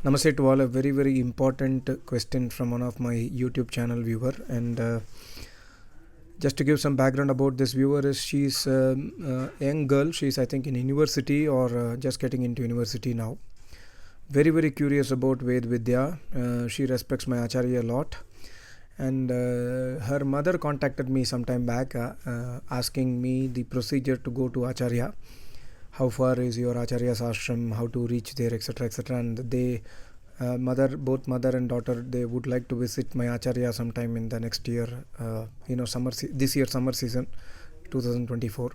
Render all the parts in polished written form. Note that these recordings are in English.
Namaste to all. A very important question from one of my YouTube channel viewer, and just to give some background about this viewer, is she's a young girl. She's, I think, in university or just getting into university now. Very curious about Ved Vidya. She respects my Acharya a lot, and her mother contacted me some time back asking me the procedure to go to Acharya. How far is your Acharya's ashram, how to reach there, etc. And they both mother and daughter, they would like to visit my Acharya sometime in the next year, this year summer season 2024.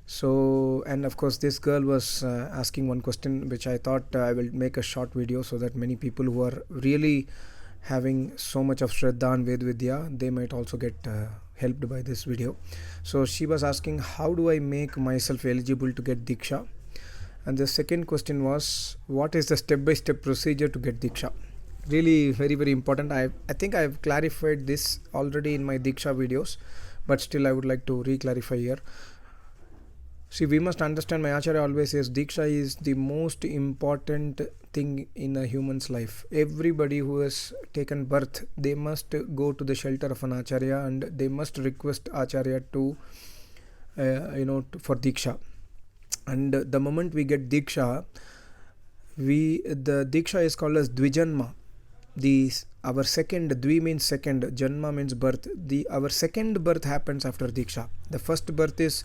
So, and of course this girl was asking one question which I thought I will make a short video so that many people who are really having so much of Shraddha and Ved Vidya, they might also get helped by this video. So she was asking, how do I make myself eligible to get Deeksha? And the second question was, what is the step-by-step procedure to get Deeksha? Really very important. I think I've clarified this already in my Deeksha videos, but still I would like to re-clarify here. See, we must understand, my Acharya always says Deeksha is the most important thing in a human's life. Everybody who has taken birth, they must go to the shelter of an Acharya and they must request Acharya to for Deeksha. And the moment we get Deeksha, the Deeksha is called as Dvijanma. Our second, Dvi means second, Janma means birth. Our second birth happens after Deeksha. The first birth is,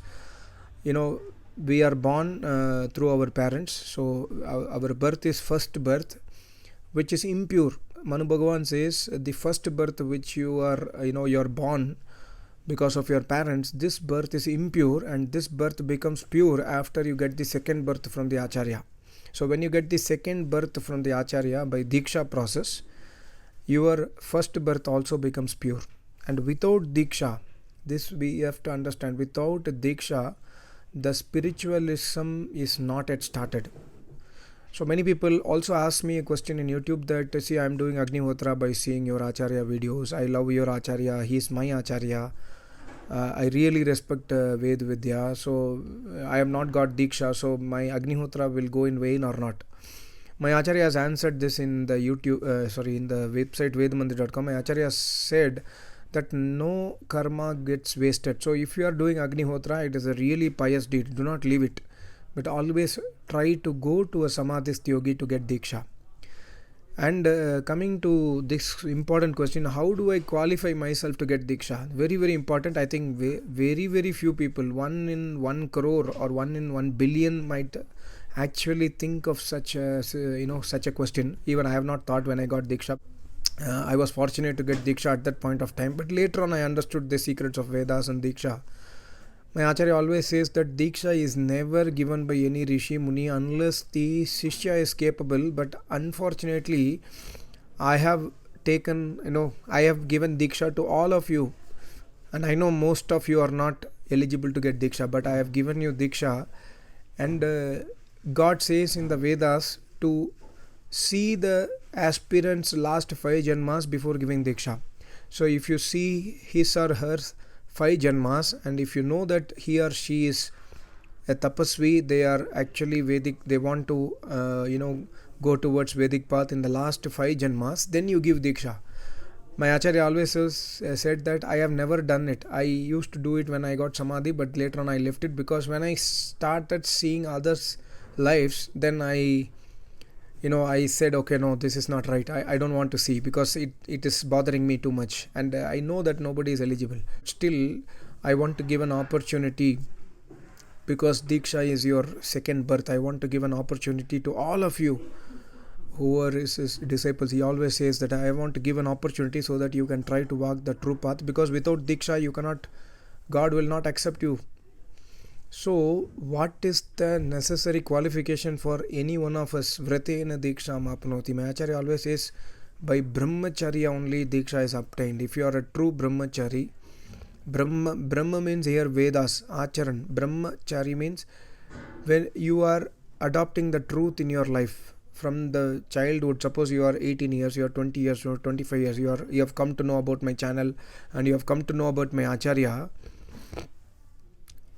we are born through our parents. So our birth is first birth, which is impure. Manu Bhagavan says the first birth which you are, you're born because of your parents, this birth is impure, and this birth becomes pure after you get the second birth from the Acharya. So when you get the second birth from the Acharya by Deeksha process, your first birth also becomes pure. And without Deeksha, this we have to understand, without Deeksha, the spiritualism is not yet started. So many people also ask me a question in YouTube that, see, I am doing Agnihotra by seeing your Acharya videos. I love your Acharya. He is my Acharya. I really respect Ved Vidya. So I have not got Deeksha. So my Agnihotra will go in vain or not? My Acharya has answered this in the in the website vedmandir.com. My Acharya said that no karma gets wasted. So if you are doing Agnihotra, it is a really pious deed. Do not leave it, but always try to go to a Samadhist yogi to get Deeksha. And coming to this important question, how do I qualify myself to get Deeksha? Very important. I think very few people, 1 in 1 crore or 1 in 1 billion might actually think of such a question. Even I have not thought when I got Deeksha. I was fortunate to get Deeksha at that point of time, but later on I understood the secrets of Vedas and Deeksha. My Acharya always says that Deeksha is never given by any Rishi Muni unless the Shishya is capable. But unfortunately, I have given Deeksha to all of you, and I know most of you are not eligible to get Deeksha, but I have given you Deeksha. And God says in the Vedas to see the aspirant's last 5 janmas before giving Deeksha. So if you see his or her 5 janmas, and if you know that he or she is a tapasvi, they are actually Vedic, they want to go towards Vedic path in the last 5 janmas, then you give Deeksha. My Acharya always said that I have never done it. I used to do it when I got Samadhi, but later on I left it because when I started seeing others' lives, then I said, okay, no, this is not right. I don't want to see because it is bothering me too much. And I know that nobody is eligible. Still, I want to give an opportunity because Deeksha is your second birth. I want to give an opportunity to all of you who are his disciples. He always says that I want to give an opportunity so that you can try to walk the true path, because without Deeksha, God will not accept you. So, what is the necessary qualification for any one of us? Vratena Deeksha mapnoti. My Acharya always says, by Brahmacharya only Deeksha is obtained. If you are a true Brahmachari, Brahma means here Vedas, Acharan. Brahmachari means when you are adopting the truth in your life. From the childhood, suppose you are 18 years, you are 20 years, you are 25 years, you have come to know about my channel and you have come to know about my Acharya.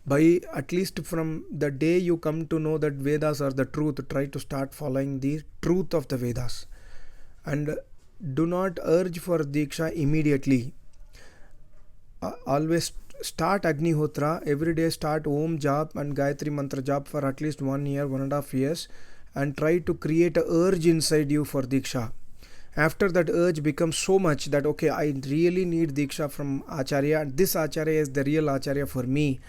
By at least from the day you come to know that Vedas are the truth, try to start following the truth of the Vedas. And do not urge for Deeksha immediately. Always start Agnihotra every day. Start Om Jap and Gayatri Mantra Jap for at least 1 year, 1.5 years, and try to create a urge inside you for Deeksha. After that urge becomes so much that okay, I really need Deeksha from Acharya, and this Acharya is the real Acharya for me.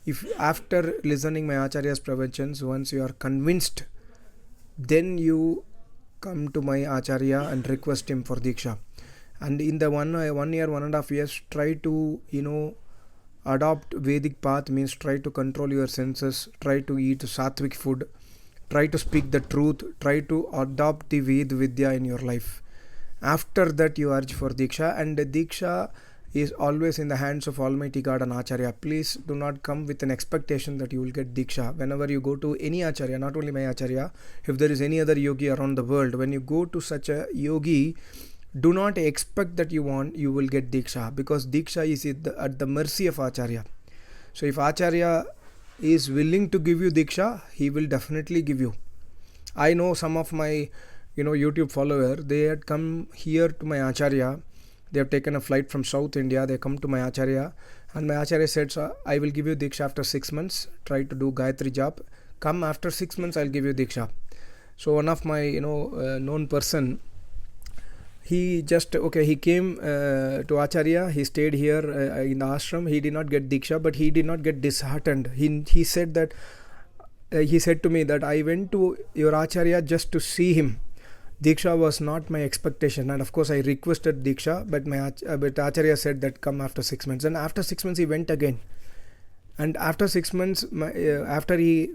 If after listening my Acharya's pravachans, once you are convinced, then you come to my Acharya and request him for Deeksha. And in the 1 year, 1.5 years, try to adopt Vedic path, means try to control your senses, try to eat sattvic food, try to speak the truth, try to adopt the Ved Vidya in your life. After that you urge for Deeksha, and Deeksha is always in the hands of Almighty God and Acharya. Please do not come with an expectation that you will get Deeksha. Whenever you go to any Acharya, not only my Acharya, if there is any other yogi around the world, when you go to such a yogi, do not expect that you will get Deeksha, because Deeksha is at the mercy of Acharya. So if Acharya is willing to give you Deeksha, he will definitely give you. I know some of my YouTube follower, they had come here to my Acharya. They have taken a flight from South India. They come to my Acharya, and my Acharya said, I will give you Deeksha after 6 months. Try to do Gayatri Jap. Come after 6 months, I'll give you Deeksha. So one of my known person, he came to Acharya. He stayed here in the ashram. He did not get Deeksha, but he did not get disheartened. He said that he said to me that I went to your Acharya just to see him. Deeksha was not my expectation, and of course I requested Deeksha, but Acharya said that come after 6 months. And after 6 months he went again, and after 6 months after he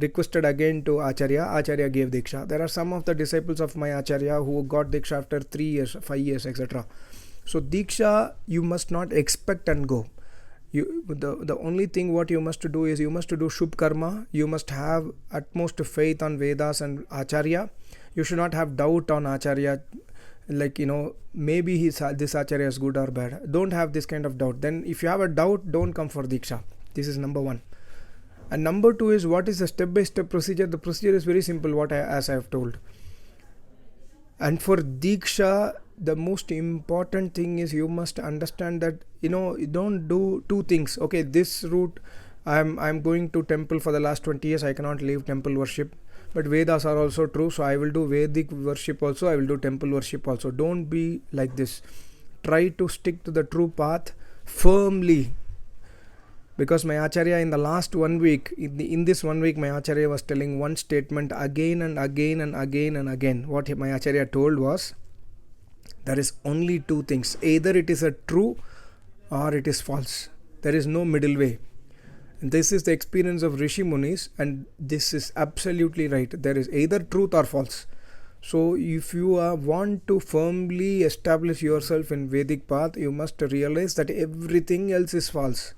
requested again to Acharya gave Deeksha. There are some of the disciples of my Acharya who got Deeksha after 3 years, 5 years, etc. So Deeksha you must not expect and go. The only thing what you must do is you must do Shup Karma. You must have utmost faith on Vedas and Acharya. You should not have doubt on Acharya, like maybe this Acharya is good or bad. Don't have this kind of doubt. Then if you have a doubt, don't come for Deeksha. This is number 1. And number 2 is, what is the step-by-step procedure? The procedure is very simple, as I have told. And for Deeksha, the most important thing is you must understand that you don't do 2 things. Okay, this route, I'm going to temple for the last 20 years. I cannot leave temple worship. But Vedas are also true, so I will do Vedic worship also, I will do temple worship also. Don't be like this. Try to stick to the true path firmly. Because my Acharya in the last 1 week, in this 1 week, my Acharya was telling one statement again and again and again and again. What my Acharya told was, there is only 2 things. Either it is a true or it is false. There is no middle way. This is the experience of Rishi Munis, and this is absolutely right. There is either truth or false. So if you want to firmly establish yourself in Vedic path, you must realize that everything else is false.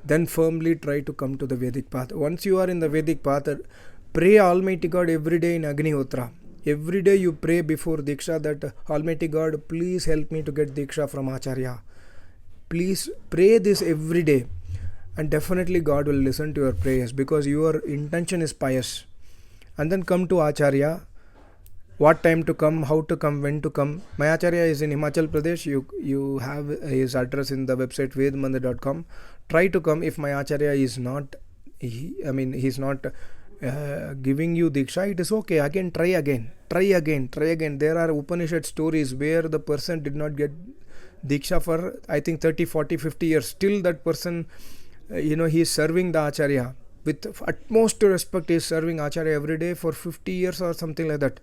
Then firmly try to come to the Vedic path. Once you are in the Vedic path, pray Almighty God every day in Agnihotra. Every day you pray before Deeksha that Almighty God, please help me to get Deeksha from Acharya. Please pray this every day. And definitely God will listen to your prayers, because your intention is pious. And then come to Acharya. What time to come, how to come, when to come. My Acharya is in Himachal Pradesh. You have his address in the website vedmandir.com. Try to come. If my Acharya is not, he's not giving you Deeksha, it is okay. Again, try again. There are Upanishad stories where the person did not get Deeksha for I think 30, 40, 50 years. Still that person, he is serving the Acharya. With utmost respect, he is serving Acharya every day for 50 years or something like that.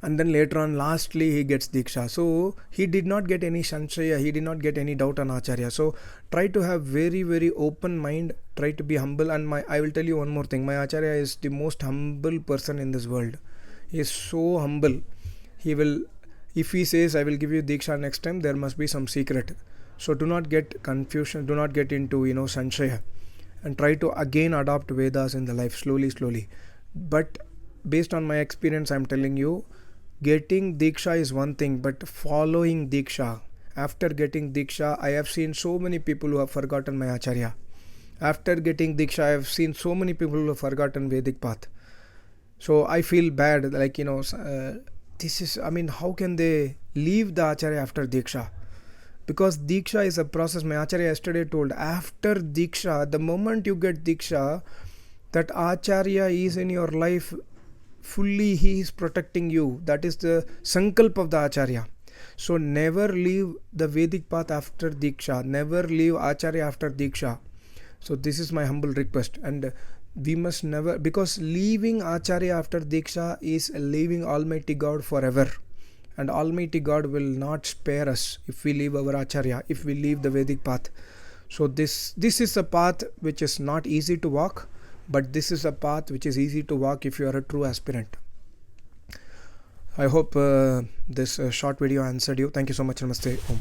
And then later on, lastly, he gets Deeksha. So he did not get any Sanshaya, he did not get any doubt on Acharya. So try to have very, very open mind, try to be humble. And I will tell you one more thing. My Acharya is the most humble person in this world. He is so humble. If he says, I will give you Deeksha next time, there must be some secret. So do not get confusion, do not get into, Sanshaya. And try to again adopt Vedas in the life, slowly. But based on my experience, I am telling you, getting Deeksha is one thing, but following Deeksha, after getting Deeksha, I have seen so many people who have forgotten my Acharya. After getting Diksha, I have seen so many people who have forgotten Vedic path. So I feel bad, like, this is, I mean, how can they leave the Acharya after Diksha? Because Diksha is a process. My Acharya yesterday told, after Diksha, the moment you get Diksha, that Acharya is in your life fully, he is protecting you. That is the sankalp of the Acharya. So never leave the Vedic path after Diksha, never leave Acharya after Diksha. So this is my humble request, and we must never, because leaving Acharya after Diksha is leaving Almighty God forever, and Almighty God will not spare us if we leave our Acharya, if we leave the Vedic path. So this is a path which is not easy to walk, but this is a path which is easy to walk if you are a true aspirant. I hope this short video answered you. Thank you so much. Namaste. Om.